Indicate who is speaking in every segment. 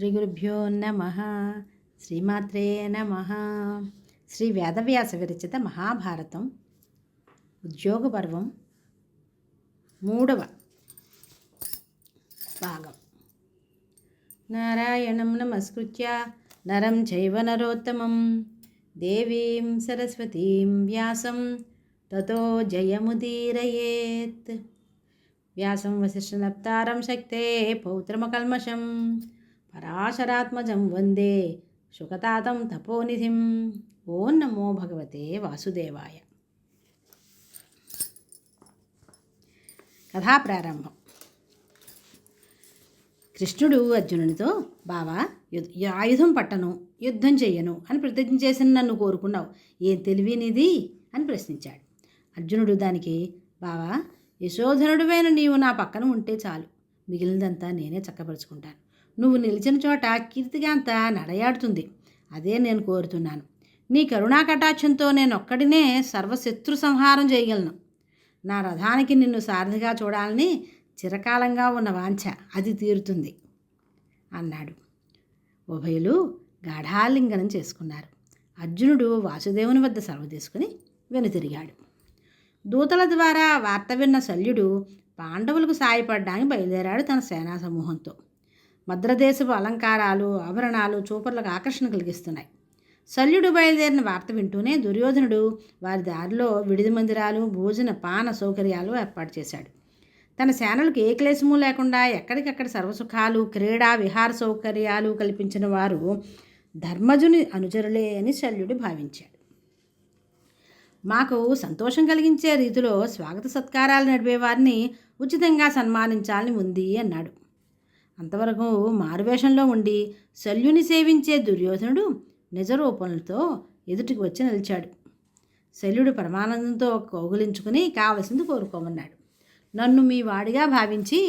Speaker 1: శ్రీ గురుభ్యో నమ. శ్రీమాత్రే నమ. శ్రీ వేదవ్యాస విరచిత మహాభారతం ఉద్యోగ పర్వం 3వ భాగం. నారాయణం నమస్కృత్య నరం చైవ నరోత్తమం దేవీం సరస్వతీం వ్యాసం తతో జయముదీరయేత్. వ్యాసం వసిష్ఠనప్తారం శక్తే పౌత్రమకల్మషం పరాశరాత్మజం వందే శుకతాతం తపోనిధిం. ఓం నమో భగవతే వాసుదేవాయ. కథా ప్రారంభం. కృష్ణుడు అర్జునునితో, బావా, ఆయుధం పట్టను, యుద్ధం చెయ్యను అని ప్రతిజ్ఞ చేసిన నన్ను కోరుకున్నావు, ఏం తెలివి నీది అని ప్రశ్నించాడు. అర్జునుడు దానికి, బావా, యశోధనుడివైన నీవు నా పక్కన ఉంటే చాలు, మిగిలినదంతా నేనే చక్కపరుచుకుంటాను. నువ్వు నిలిచిన చోట కీర్తిగాంత నడయాడుతుంది, అదే నేను కోరుతున్నాను. నీ కరుణా కటాక్షంతో నేనొక్కడినే సర్వశత్రు సంహారం చేయగలను. నా రథానికి నిన్ను సారథిగా చూడాలని చిరకాలంగా ఉన్న వాంఛ అది తీరుతుంది అన్నాడు. ఉభయులు గాఢాలింగనం చేసుకున్నారు. అర్జునుడు వాసుదేవుని వద్ద సెలవు తీసుకుని వెనుతిరిగాడు. దూతల ద్వారా వార్త విన్న శల్యుడు పాండవులకు సాయపడడానికి బయలుదేరాడు తన సేనా సమూహంతో. మద్రదేశపు అలంకారాలు, ఆభరణాలు చూపర్లకు ఆకర్షణ కలిగిస్తున్నాయి. శల్యుడు బయలుదేరిన వార్త వింటూనే దుర్యోధనుడు వారి దారిలో విడిది మందిరాలు, భోజన పాన సౌకర్యాలు ఏర్పాటు చేశాడు. తన సేనలకు ఏ క్లేశము లేకుండా ఎక్కడికక్కడ సర్వసుఖాలు, క్రీడా విహార సౌకర్యాలు కల్పించిన వారు ధర్మజుని అనుచరులే అని శల్యుడు భావించాడు. మాకు సంతోషం కలిగించే రీతిలో స్వాగత సత్కారాలు నడిపేవారిని ఉచితంగా సన్మానించాలని ఉంది అన్నాడు. అంతవరకు మారువేషంలో ఉండి శల్యుని సేవించే దుర్యోధనుడు నిజరూపంతో ఎదుటికి వచ్చి నిలిచాడు. శల్యుడు పరమానందంతో కౌగులించుకుని కావలసింది కోరుకోమన్నాడు. నన్ను మీ వాడిగా భావించి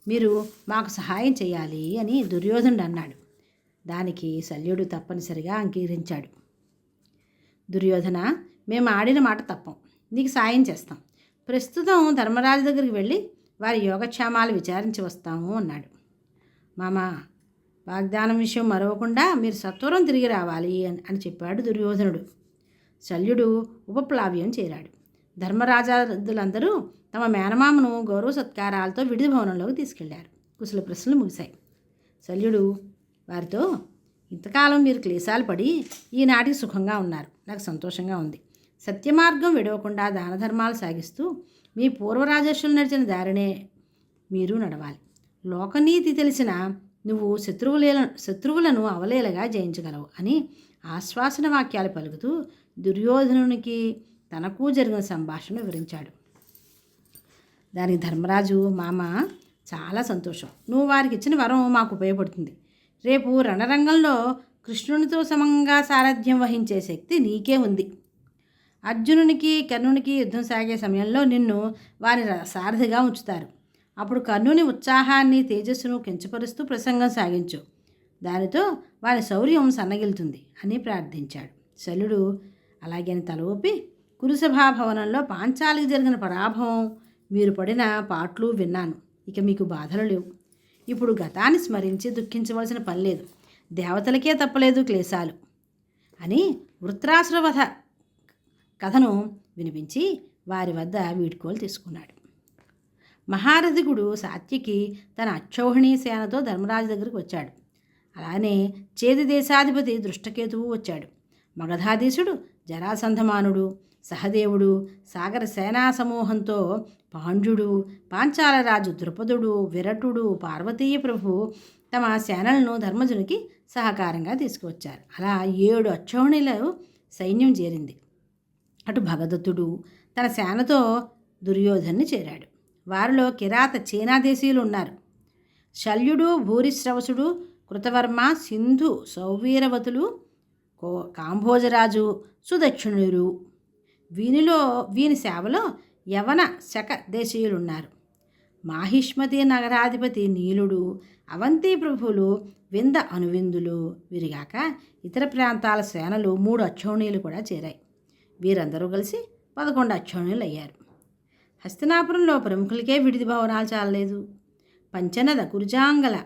Speaker 1: మీరు మాకు సహాయం చేయాలి అని దుర్యోధనుడు అన్నాడు. దానికి శల్యుడు తప్పనిసరిగా అంగీకరించాడు. దుర్యోధన, మేము ఆడిన మాట తప్పం, నీకు సాయం చేస్తాం. ప్రస్తుతం ధర్మరాజు దగ్గరికి వెళ్ళి వారి యోగక్షేమాలు విచారించి వస్తాము అన్నాడు. మామా, వాగ్దానం విషయం మరవకుండా మీరు సత్వరం తిరిగి రావాలి అని చెప్పాడు దుర్యోధనుడు. శల్యుడు ఉపప్లావ్యం చేరాడు. ధర్మరాజాదులందరూ తమ మేనమామను గౌరవ సత్కారాలతో విడిది భవనంలోకి తీసుకెళ్లారు. కుశల ప్రశ్నలు ముగిశాయి. శల్యుడు వారితో, ఇంతకాలం మీరు క్లేశాలు పడి ఈనాటికి సుఖంగా ఉన్నారు, నాకు సంతోషంగా ఉంది. సత్యమార్గం విడవకుండా దాన ధర్మాలు సాగిస్తూ మీ పూర్వరాజర్షులు నడిచిన దారినే మీరు నడవాలి. లోకనీతి తెలిసిన నువ్వు శత్రువులను అవలేలగా జయించగలవు అని ఆశ్వాసన వాక్యాలు పలుకుతూ దుర్యోధనునికి తనకు జరిగిన సంభాషణ వివరించాడు. దానికి ధర్మరాజు, మామ, చాలా సంతోషం, నువ్వు వారికి ఇచ్చిన వరం మాకు ఉపయోగపడుతుంది. రేపు రణరంగంలో కృష్ణునితో సమంగా సారథ్యం వహించే శక్తి నీకే ఉంది. అర్జునునికి కర్ణునికి యుద్ధం సాగే సమయంలో నిన్ను వారి సారథిగా ఉంచుతారు. అప్పుడు కర్ణుని ఉత్సాహాన్ని, తేజస్సును కించపరుస్తూ ప్రసంగం సాగించు. దానితో వారి శౌర్యం సన్నగిలుతుంది అని ప్రార్థించాడు. శల్యుడు అలాగని తల ఊపి, కురుసభాభవనంలో పాంచాలికి జరిగిన పరాభవం, మీరు పడిన పాటలు విన్నాను. ఇక మీకు బాధలు లేవు. ఇప్పుడు గతాన్ని స్మరించి దుఃఖించవలసిన పని లేదు. దేవతలకే తప్పలేదు క్లేశాలు అని వృత్రాసురవధ కథను వినిపించి వారి వద్ద వీడ్కోలు తీసుకున్నాడు. మహారథికుడు సాత్యకి తన అక్షౌహిణీ సేనతో ధర్మరాజు దగ్గరికి వచ్చాడు. అలానే చేది దేశాధిపతి దృష్టకేతువు వచ్చాడు. మగధాధీశుడు జరాసంధమానుడు, సహదేవుడు, సాగర సేనా సమూహంతో పాండ్యుడు, పాంచాలరాజు ద్రుపదుడు, విరటుడు, పార్వతీయ ప్రభు తమ సేనలను ధర్మజునికి సహకారంగా తీసుకువచ్చారు. అలా 7 అక్షౌహిణీల సైన్యం చేరింది. అటు భగదత్తుడు తన సేనతో దుర్యోధన్ని చేరాడు. వారిలో కిరాత చీనాదేశీయులు ఉన్నారు. శల్యుడు, భూరిశ్రవసుడు, కృతవర్మ, సింధు, సౌవీరవతులు, కాంభోజరాజు, సుదక్షిణులు. వీని సేవలో యవన శక దేశీయులున్నారు. మాహిష్మతి నగరాధిపతి నీలుడు, అవంతి ప్రభువులు, వింద అనువిందులు, వీరిగాక ఇతర ప్రాంతాల సేనలు 3 అక్షౌహిణీలు కూడా చేరాయి. వీరందరూ కలిసి 11 అక్షౌహిణీలు అయ్యారు. హస్తినాపురంలో ప్రముఖులకే విడిది భవనాలు చాలలేదు. పంచనద, కురుజాంగల,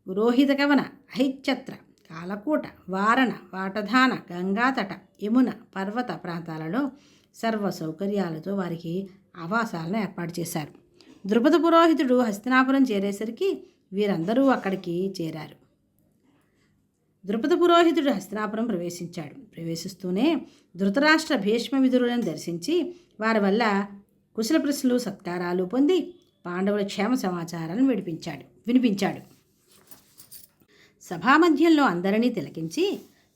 Speaker 1: రోహిత కవన, అహిచ్ఛత్ర, కాలకూట, వారణ, వాటధాన, గంగాతట, యమున పర్వత ప్రాంతాలలో సర్వ సౌకర్యాలతో వారికి ఆవాసాలను ఏర్పాటు చేశారు. ద్రుపద పురోహితుడు హస్తినాపురం చేరేసరికి వీరందరూ అక్కడికి చేరారు. ద్రుపద పురోహితుడు హస్తినాపురం ప్రవేశిస్తూనే ధృతరాష్ట్ర భీష్మ విదురులను దర్శించి వారి వల్ల కుశల ప్రశ్నలు సత్కారాలు పొంది పాండవుల క్షేమ సమాచారాలను వినిపించాడు. సభామధ్యంలో అందరినీ తిలకించి,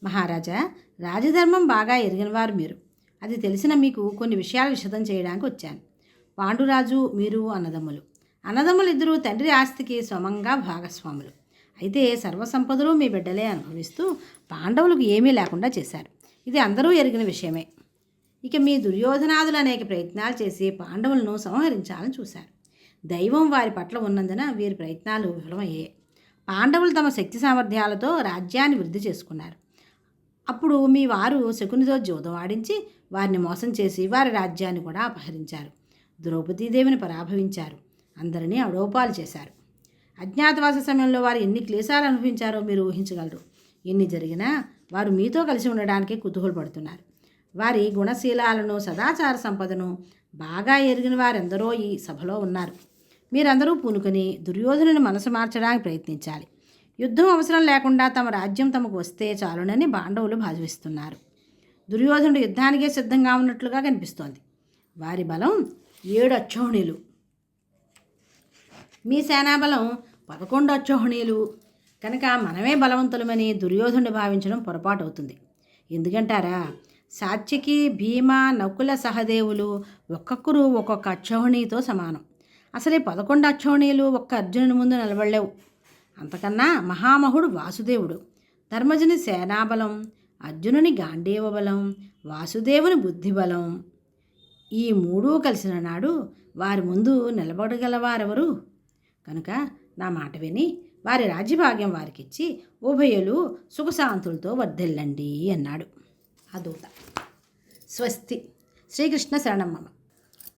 Speaker 1: మహారాజా, రాజధర్మం బాగా ఎరిగినవారు మీరు. అది తెలిసిన మీకు కొన్ని విషయాలు విశదం చేయడానికి వచ్చాను. పాండురాజు మీరు అన్నదమ్ములు ఇద్దరూ తండ్రి ఆస్తికి సమంగా భాగస్వాములు. అయితే సర్వసంపదలు మీ బిడ్డలే అనుభవిస్తూ పాండవులకు ఏమీ లేకుండా చేశారు. ఇది అందరూ ఎరిగిన విషయమే. ఇక మీ దుర్యోధనాదులు అనేక ప్రయత్నాలు చేసి పాండవులను సంహరించాలని చూశారు. దైవం వారి పట్ల ఉన్నందున వీరి ప్రయత్నాలు విఫలమయ్యాయి. పాండవులు తమ శక్తి సామర్థ్యాలతో రాజ్యాన్ని వృద్ధి చేసుకున్నారు. అప్పుడు మీ వారు శకునితో జూదం ఆడించి వారిని మోసం చేసి వారి రాజ్యాన్ని కూడా అపహరించారు. ద్రౌపదీదేవిని పరాభవించారు. అందరినీ అడోపాలు చేశారు. అజ్ఞాతవాస సమయంలో వారు ఎన్ని క్లేశాలు అనుభవించారో మీరు ఊహించగలరు. ఎన్ని జరిగినా వారు మీతో కలిసి ఉండడానికి కుతూహలపడుతున్నారు. వారి గుణశీలాలను, సదాచార సంపదను బాగా ఎరిగిన వారెందరో ఈ సభలో ఉన్నారు. మీరందరూ పూనుకొని దుర్యోధనుని మనసు మార్చడానికి ప్రయత్నించాలి. యుద్ధం అవసరం లేకుండా తమ రాజ్యం తమకు వస్తే చాలునని పాండవులు భావిస్తున్నారు. దుర్యోధనుడు యుద్ధానికే సిద్ధంగా ఉన్నట్లుగా కనిపిస్తోంది. వారి బలం 7 అక్షోహిణీలు, మీ సేనాబలం 11 అక్షోహిణీలు కనుక మనమే బలవంతులమని దుర్యోధనుడు భావించడం పొరపాటు అవుతుంది. ఎందుకంటారా, సాత్యకి, భీమ, నకుల, సహదేవులు ఒక్కొక్కరు ఒక్కొక్క అక్షోహిణితో సమానం. అసలే 11 అక్షోహిణీలు ఒక్క అర్జునుని ముందు నిలబడలేవు. అంతకన్నా మహామహుడు వాసుదేవుడు. ధర్మజుని సేనాబలం, అర్జునుని గాంధీవ బలం, వాసుదేవుని బుద్ధిబలం, ఈ 3 కలిసిన నాడు వారి ముందు నిలబడగలవారెవరు? కనుక నా మాట విని వారి రాజ్యభాగ్యం వారికిచ్చి ఉభయులు సుఖశాంతులతో వర్ధిల్లండి అన్నాడు ఆ దూత. స్వస్తి. శ్రీకృష్ణ శరణం మమ.